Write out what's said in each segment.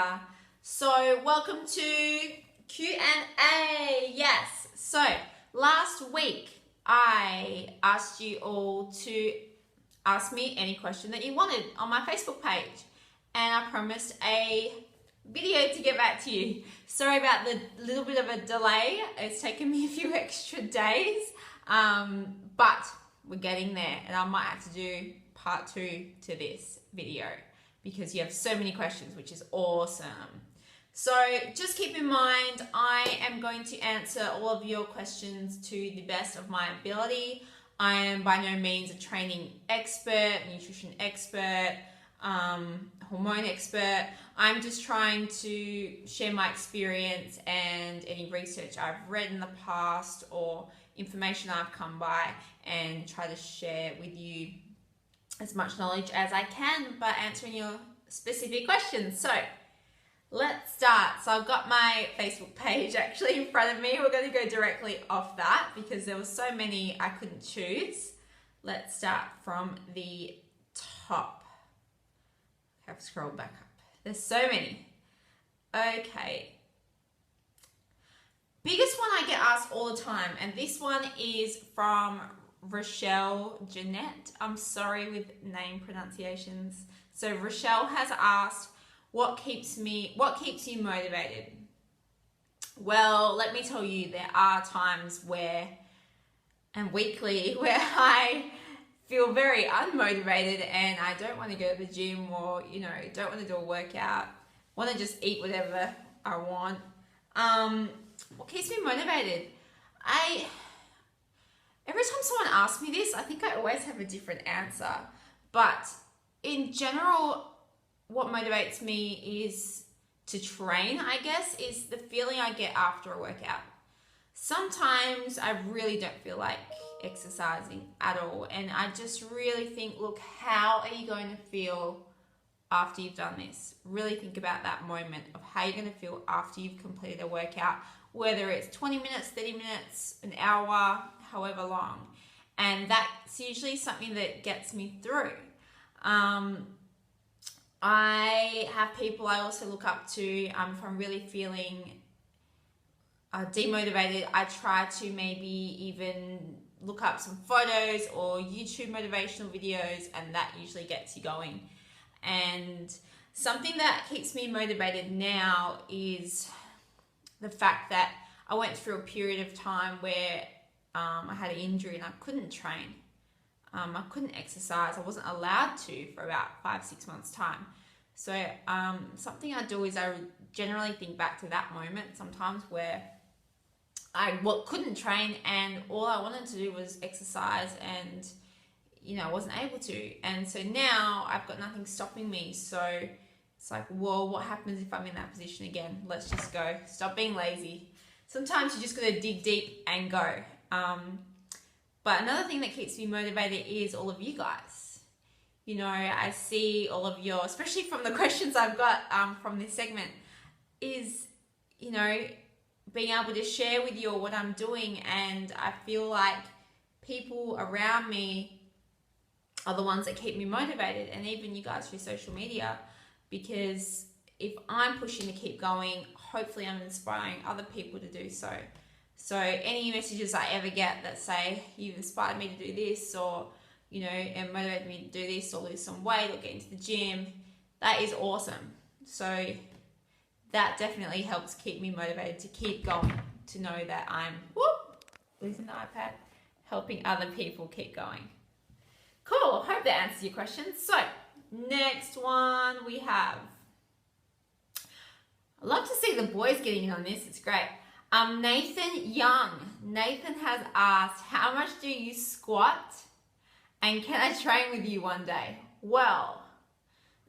here. So welcome to Q&A. Yes, so last week I asked you all to ask me any question that you wanted on my Facebook page, and I promised a video to get back to you. Sorry about the little bit of a delay. It's taken me a few extra days, but we're getting there, and I might have to do part 2 to this video because you have so many questions, which is awesome. So just keep in mind, I am going to answer all of your questions to the best of my ability. I am by no means a training expert, nutrition expert, hormone expert. I'm just trying to share my experience and any research I've read in the past or information I've come by, and try to share with you as much knowledge as I can by answering your specific questions. So let's start. So I've got my Facebook page actually in front of me. We're going to go directly off that because there were so many I couldn't choose. Let's start from the top. I've scrolled back up. There's so many. Okay. Biggest one I get asked all the time, and this one is from Rochelle Jeanette. I'm sorry with name pronunciations. So Rochelle has asked, what keeps you motivated? Well, let me tell you, there are times where, and weekly, where I feel very unmotivated and I don't want to go to the gym, or, don't want to do a workout, want to just eat whatever I want. What keeps me motivated? Every time someone asks me this, I think I always have a different answer. But in general, what motivates me is to train, I guess, is the feeling I get after a workout. Sometimes I really don't feel like exercising at all, and I just really think, look, how are you going to feel after you've done this? Really think about that moment of how you're going to feel after you've completed a workout, whether it's 20 minutes, 30 minutes, an hour, however long. And that's usually something that gets me through. I have people I also look up to. If I'm really feeling demotivated, I try to maybe even look up some photos or YouTube motivational videos, and that usually gets you going. And something that keeps me motivated now is the fact that I went through a period of time where I had an injury and I couldn't train. I couldn't exercise. I wasn't allowed to for about 5-6 months time. So something I do is I generally think back to that moment sometimes where I couldn't train and all I wanted to do was exercise, and I wasn't able to. And so now I've got nothing stopping me. So it's like, well, what happens if I'm in that position again? Let's just go. Stop being lazy. Sometimes you just got to dig deep and go. But another thing that keeps me motivated is all of you guys. I see all of your, especially from the questions I've got from this segment, is, being able to share with you what I'm doing. And I feel like people around me are the ones that keep me motivated, and even you guys through social media, because if I'm pushing to keep going, hopefully I'm inspiring other people to do so. So any messages I ever get that say, you've inspired me to do this, or, and motivated me to do this, or lose some weight, or get into the gym, that is awesome. So that definitely helps keep me motivated to keep going, to know that I'm, losing the iPad, helping other people keep going. Cool, hope that answers your questions. So next one we have, I love to see the boys getting in on this, it's great. Nathan Young. Nathan has asked, how much do you squat? And can I train with you one day? Well,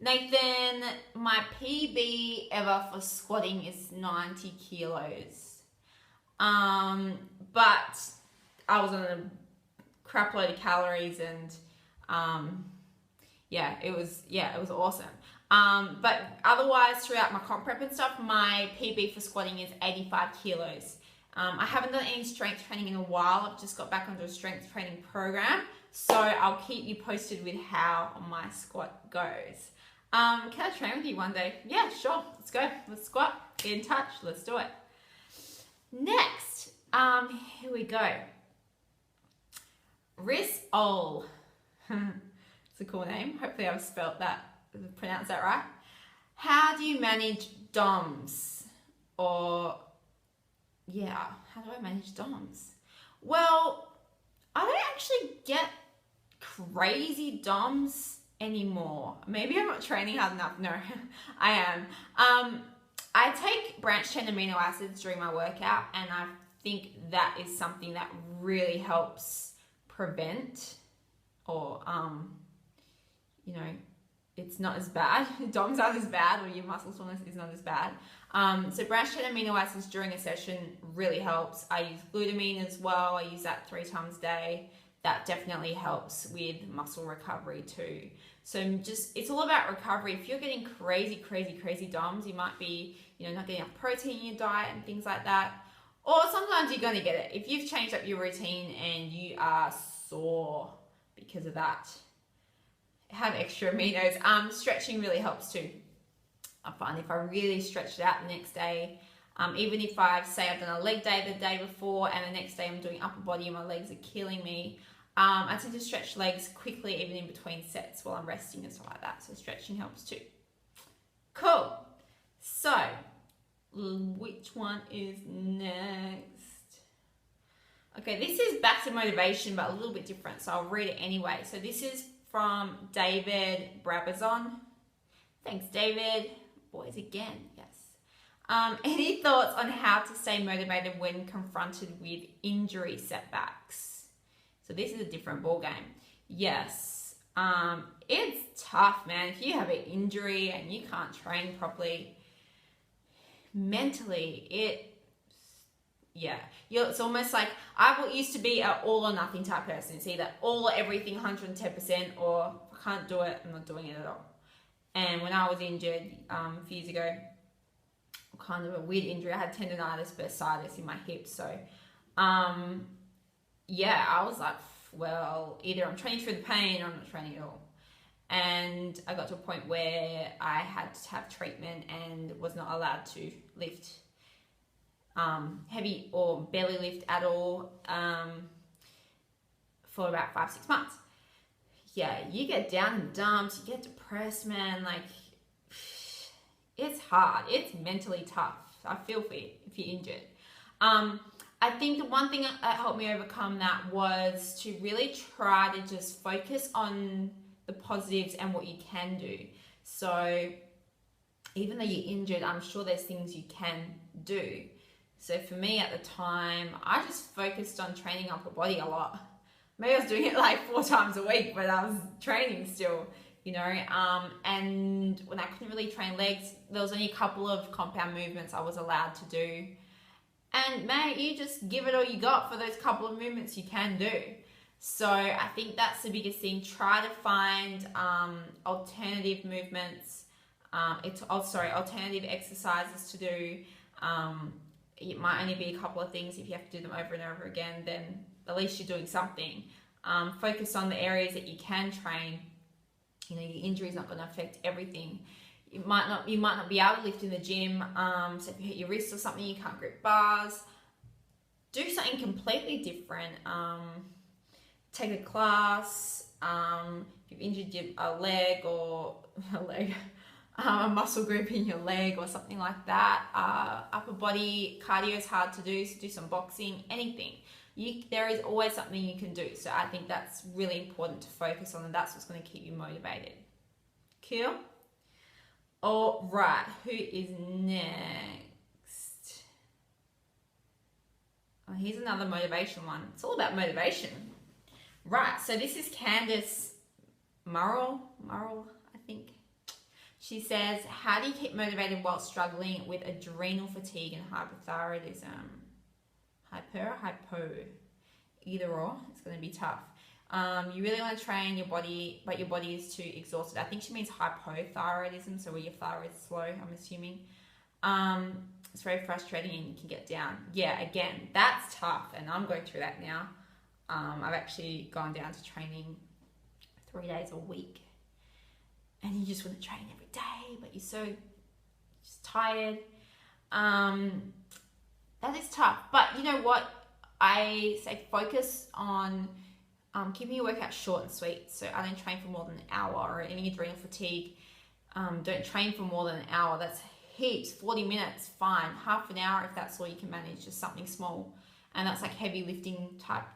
Nathan, my PB ever for squatting is 90 kilos. But I was on a crap load of calories, and it was awesome. But otherwise, throughout my comp prep and stuff, my PB for squatting is 85 kilos. I haven't done any strength training in a while. I've just got back onto a strength training program. So I'll keep you posted with how my squat goes. Can I train with you one day? Yeah, sure. Let's go. Let's squat. Get in touch. Let's do it. Next, here we go. Risol. It's a cool name. Hopefully I've pronounced that right. How do you manage DOMs? Or, yeah, how do I manage DOMs? Well, I don't actually get crazy DOMs anymore. Maybe I'm not training hard enough. No, I am. I take branched chain amino acids during my workout, and I think that is something that really helps prevent, or it's not as bad. DOMs aren't as bad, or your muscle soreness is not as bad. So branched chain amino acids during a session really helps. I use glutamine as well. I use that 3 times a day. That definitely helps with muscle recovery too. So it's all about recovery. If you're getting crazy DOMs, you might be, not getting enough protein in your diet and things like that. Or sometimes you're going to get it. If you've changed up your routine and you are sore because of that, have extra aminos. Stretching really helps too. I find if I really stretch it out the next day, even if I've done a leg day the day before and the next day I'm doing upper body and my legs are killing me, I tend to stretch legs quickly even in between sets while I'm resting and stuff like that. So stretching helps too. Cool. So, which one is next? Okay, this is back to motivation, but a little bit different. So I'll read it anyway. So this is from David Brabazon. Thanks, David. Boys again, yes. Any thoughts on how to stay motivated when confronted with injury setbacks? So this is a different ball game. Yes. It's tough, man. If you have an injury and you can't train properly, mentally, it's almost like I used to be an all or nothing type person. It's either all or everything 110%, or if I can't do it, I'm not doing it at all. And when I was injured a few years ago, kind of a weird injury, I had tendonitis bursitis in my hip. So, I was like, well, either I'm training through the pain or I'm not training at all. And I got to a point where I had to have treatment and was not allowed to lift heavy or belly lift at all for about 5-6 months. Yeah, you get down in the dumps, you get depressed, man. Like, it's hard. It's mentally tough. I feel for you if you're injured. I think the one thing that helped me overcome that was to really try to just focus on the positives and what you can do. So even though you're injured, I'm sure there's things you can do. So for me at the time, I just focused on training upper body a lot. Maybe I was doing it like 4 times a week, but I was training still, and when I couldn't really train legs, there was only a couple of compound movements I was allowed to do. And mate, you just give it all you got for those couple of movements you can do. So I think that's the biggest thing. Try to find alternative movements. Alternative exercises to do. It might only be a couple of things. If you have to do them over and over again, then at least you're doing something. Focus on the areas that you can train. Your injury is not going to affect everything. You might not be able to lift in the gym. So if you hit your wrist or something, you can't grip bars. Do something completely different. Take a class. If you've injured a leg or a muscle group in your leg or something like that. Upper body cardio is hard to do, so do some boxing, anything. There is always something you can do. So I think that's really important to focus on, and that's what's going to keep you motivated. Cool? All right, who is next? Oh, here's another motivation one. It's all about motivation. Right, so this is Candice Murrell, I think. She says, how do you keep motivated while struggling with adrenal fatigue and hypothyroidism? Hypo, either or, it's going to be tough. You really want to train your body, but your body is too exhausted. I think she means hypothyroidism, so where your thyroid is slow, I'm assuming. It's very frustrating and you can get down. Yeah, again, that's tough, and I'm going through that now. I've actually gone down to training 3 days a week. and you just want to train every day, but you're so just tired. That is tough. But you know what? I say focus on keeping your workout short and sweet. So I don't train for more than an hour, or any adrenal fatigue. Don't train for more than an hour. That's heaps. 40 minutes, fine. Half an hour if that's all you can manage, just something small. And that's like heavy lifting type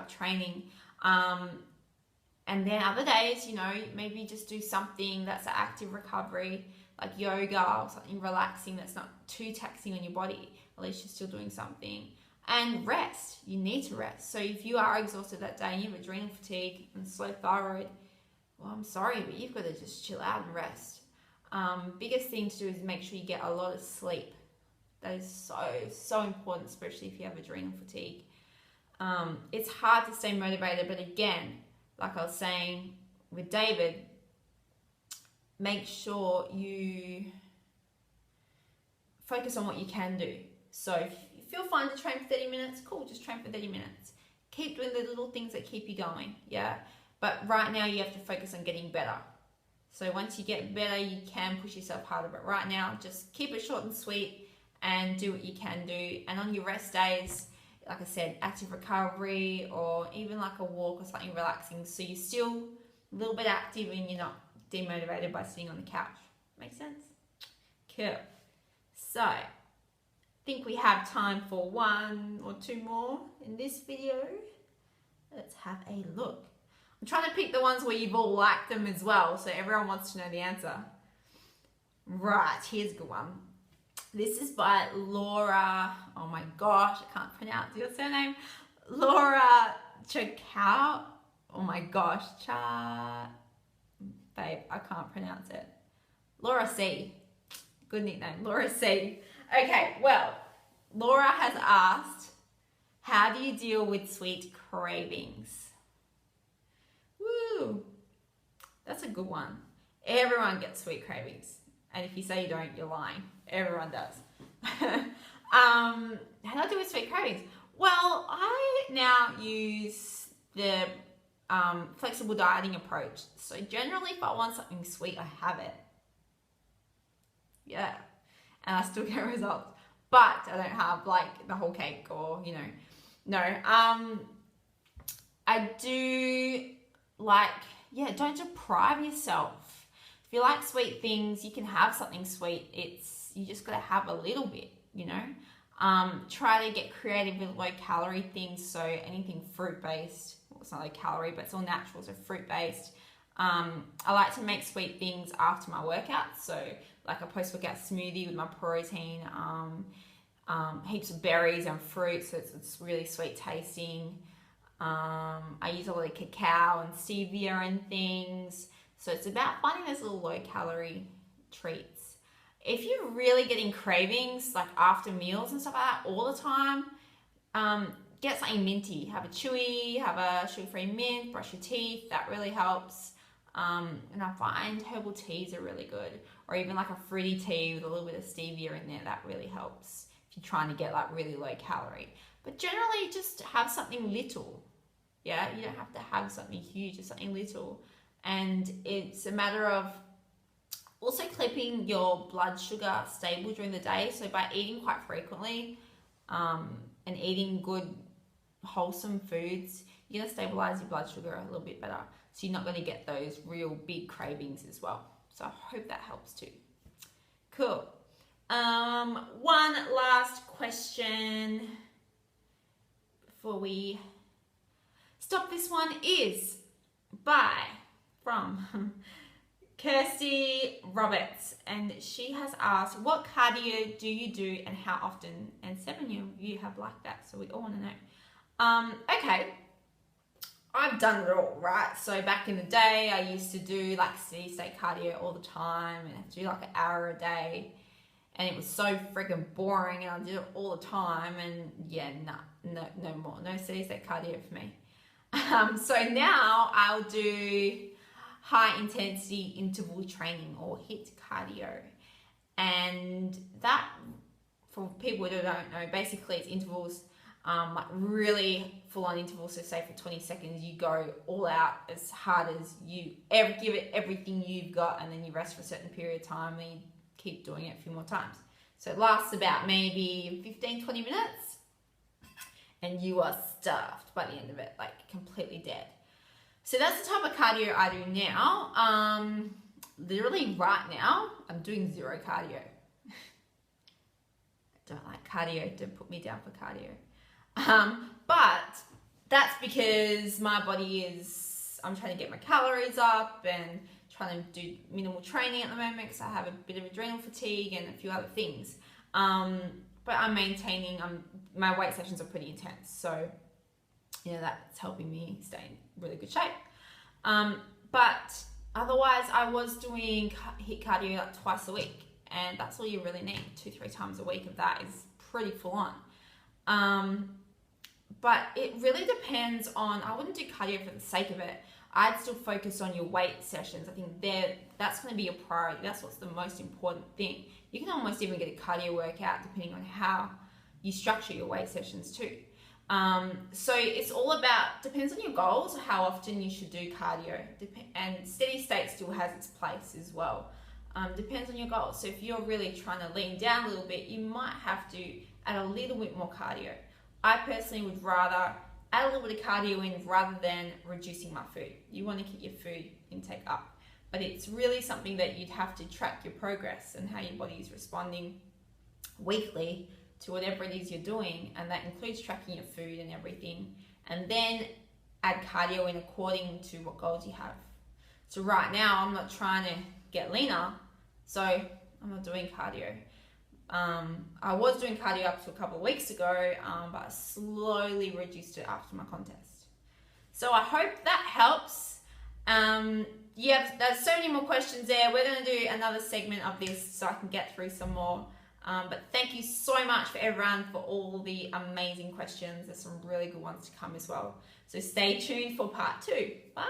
training. And then other days, you know, maybe just do something that's an active recovery, like yoga or something relaxing that's not too taxing on your body. At least you're still doing something. And rest. You need to rest. So if you are exhausted that day and you have adrenal fatigue and slow thyroid, well, I'm sorry, but you've got to just chill out and rest. Biggest thing to do is make sure you get a lot of sleep. That is so important, especially if you have adrenal fatigue. It's hard to stay motivated, but again, like I was saying with David, make sure you focus on what you can do. So if you feel fine to train for 30 minutes, cool, just train for 30 minutes. Keep doing the little things that keep you going, yeah? But right now you have to focus on getting better. So once you get better, you can push yourself harder. But right now, just keep it short and sweet and do what you can do. And on your rest days, like I said, active recovery or even like a walk or something relaxing. So you're still a little bit active and you're not demotivated by sitting on the couch. Make sense? Cool. So I think we have time for one or two more in this video. Let's have a look. I'm trying to pick the ones where you've all liked them as well, so everyone wants to know the answer. Right, here's a good one. This is by Laura, oh my gosh, I can't pronounce your surname. Laura Chakao, oh my gosh, babe, I can't pronounce it. Laura C, good nickname, Laura C. Okay, well, Laura has asked, how do you deal with sweet cravings? Woo, that's a good one. Everyone gets sweet cravings. And if you say you don't, you're lying. Everyone does. How do I deal with sweet cravings? Well, I now use the flexible dieting approach. So generally, if I want something sweet, I have it. Yeah. And I still get results. But I don't have like the whole cake or, you know. No. I do like, yeah, don't deprive yourself. If you like sweet things, you can have something sweet. You just gotta have a little bit, you know. Try to get creative with low calorie things. So anything fruit based. Well, it's not low calorie, but it's all natural, so fruit based. I like to make sweet things after my workout. So like a post workout smoothie with my protein, heaps of berries and fruit, so it's really sweet tasting. I use a lot of cacao and stevia and things. So it's about finding those little low calorie treats. If you're really getting cravings, like after meals and stuff like that all the time, get something minty. Have a chewy, have a sugar-free mint, brush your teeth. That really helps. And I find herbal teas are really good. Or even like a fruity tea with a little bit of stevia in there. That really helps if you're trying to get like really low calorie. But generally just have something little. Yeah, you don't have to have something huge, just something little. And it's a matter of also keeping your blood sugar stable during the day. So by eating quite frequently and eating good, wholesome foods, you're going to stabilize your blood sugar a little bit better. So you're not going to get those real big cravings as well. So I hope that helps too. Cool. One last question before we stop. This one is from Kirsty Roberts, and she has asked, what cardio do you do and how often? And 7 of you have liked that, so we all want to know. Okay, I've done it all, right? So back in the day, I used to do like steady state cardio all the time, and I'd do like an hour a day, and it was so freaking boring, and I did it all the time, and yeah, no more, no steady state cardio for me. So now I'll do high intensity interval training or HIIT cardio, and that, for people who don't know, basically it's intervals like really full on intervals. So say for 20 seconds, you go all out as hard as you ever, give it everything you've got, and then you rest for a certain period of time and you keep doing it a few more times. So it lasts about maybe 15, 20 minutes and you are stuffed by the end of it, like completely dead. So that's the type of cardio I do now. Literally right now, I'm doing zero cardio. I don't like cardio, don't put me down for cardio. But that's because my body is, I'm trying to get my calories up and trying to do minimal training at the moment because I have a bit of adrenal fatigue and a few other things. But I'm maintaining, my weight sessions are pretty intense. So, you know, that's helping me stay in really good shape. But otherwise, I was doing HIIT cardio like twice a week. And that's all you really need. 2-3 times a week of that is pretty full on. But it really depends on, I wouldn't do cardio for the sake of it. I'd still focus on your weight sessions. I think that's going to be your priority. That's what's the most important thing. You can almost even get a cardio workout depending on how you structure your weight sessions too. So it's all about, depends on your goals, how often you should do cardio. And steady state still has its place as well. Depends on your goals. So if you're really trying to lean down a little bit, you might have to add a little bit more cardio. I personally would rather add a little bit of cardio in rather than reducing my food. You want to keep your food intake up. But it's really something that you'd have to track your progress and how your body is responding weekly to whatever it is you're doing. And that includes tracking your food and everything. And then add cardio in according to what goals you have. So right now, I'm not trying to get leaner, so I'm not doing cardio. I was doing cardio up to a couple of weeks ago, but I slowly reduced it after my contest. So I hope that helps. Yeah, there's so many more questions there. We're going to do another segment of this so I can get through some more. But thank you so much for everyone for all the amazing questions. There's some really good ones to come as well. So stay tuned for part 2. Bye.